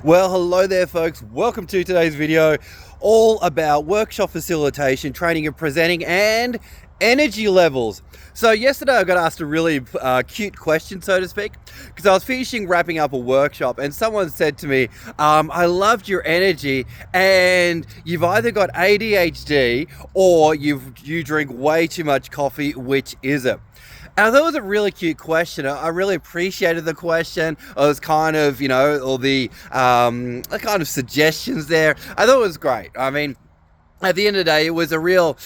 Well, hello there folks. Welcome to today's video, all about workshop facilitation, training and presenting, and energy levels. So yesterday I got asked a really cute question, so to speak, because I was finishing wrapping up a workshop and someone said to me, I loved your energy and you've either got ADHD or you drink way too much coffee. Which is it? And I thought it was a really cute question. I really appreciated the question. It was kind of, all the kind of suggestions there. I thought it was great. I mean, at the end of the day, it was a real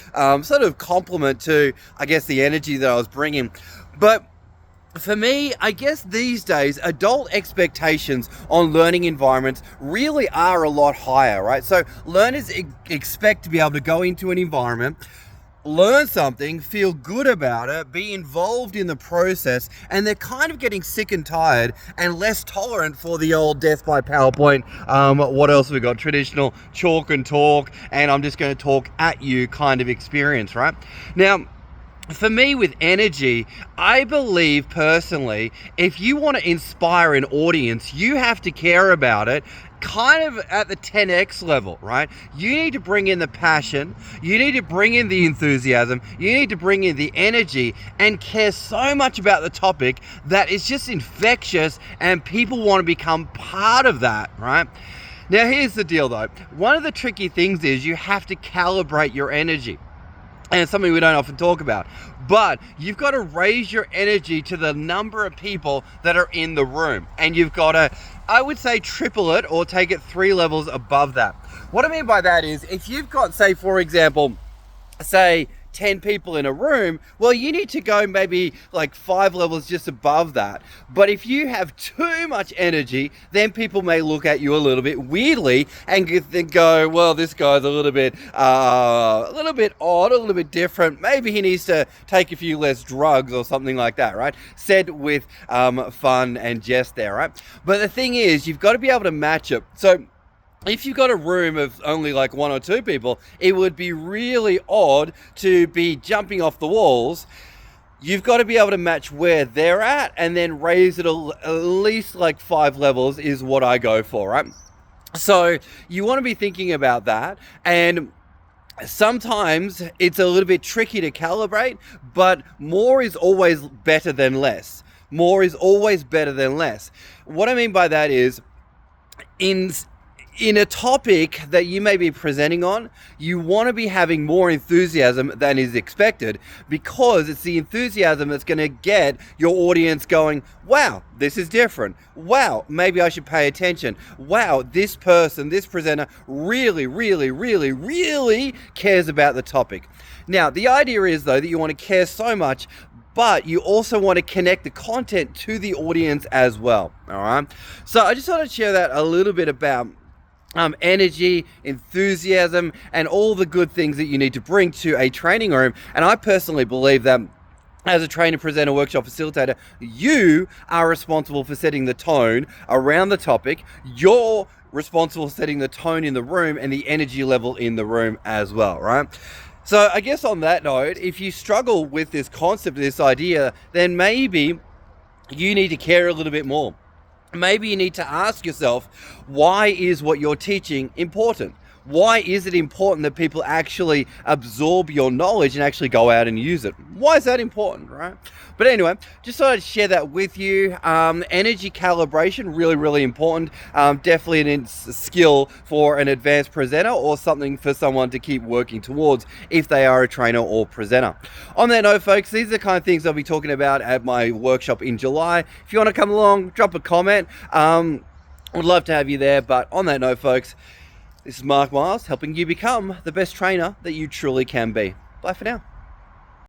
sort of compliment to, I guess, the energy that I was bringing. But for me, I guess these days, adult expectations on learning environments really are a lot higher, right? So learners expect to be able to go into an environment, learn something, feel good about it, be involved in the process, and they're kind of getting sick and tired and less tolerant for the old death by PowerPoint. What else have we got? Traditional chalk and talk, and I'm just going to talk at you kind of experience, right? Now, for me with energy, I believe personally, if you want to inspire an audience, you have to care about it kind of at the 10x level, right? You need to bring in the passion, you need to bring in the enthusiasm, you need to bring in the energy and care so much about the topic that it's just infectious and people want to become part of that, right? Now here's the deal though. One of the tricky things is you have to calibrate your energy. And it's something we don't often talk about, but you've got to raise your energy to the number of people that are in the room, and you've got to, I would say, triple it or take it 3 levels above that. What I mean by that is if you've got, say, for example, 10 people in a room, well, you need to go maybe like 5 levels just above that. But if you have too much energy, then people may look at you a little bit weirdly and go, well, this guy's a little bit odd, a little bit different. Maybe he needs to take a few less drugs or something like that, right? Said with fun and jest there, right? But the thing is, you've got to be able to match it. So if you've got a room of only like 1 or 2 people, it would be really odd to be jumping off the walls. You've got to be able to match where they're at and then raise it at least like 5 levels is what I go for, right? So you want to be thinking about that. And sometimes it's a little bit tricky to calibrate, but more is always better than less. More is always better than less. What I mean by that is in a topic that you may be presenting on, you want to be having more enthusiasm than is expected, because it's the enthusiasm that's going to get your audience going, wow, this is different. Wow, maybe I should pay attention. Wow, this person, this presenter really, really, really, really cares about the topic. Now, the idea is, though, that you want to care so much, but you also want to connect the content to the audience as well, all right? So I just want to share that a little bit about energy, enthusiasm, and all the good things that you need to bring to a training room. And I personally believe that as a trainer, presenter, workshop facilitator, you are responsible for setting the tone around the topic. You're responsible for setting the tone in the room and the energy level in the room as well, right? So I guess on that note, if you struggle with this concept, this idea, then maybe you need to care a little bit more. Maybe you need to ask yourself, why is what you're teaching important? Why is it important that people actually absorb your knowledge and actually go out and use it? Why is that important, right? But anyway, just thought I'd share that with you. Energy calibration, really, really important. Definitely a skill for an advanced presenter or something for someone to keep working towards if they are a trainer or presenter. On that note, folks, these are the kind of things I'll be talking about at my workshop in July. If you want to come along, drop a comment. Would love to have you there. But on that note, folks, this is Mark Miles, helping you become the best trainer that you truly can be. Bye for now.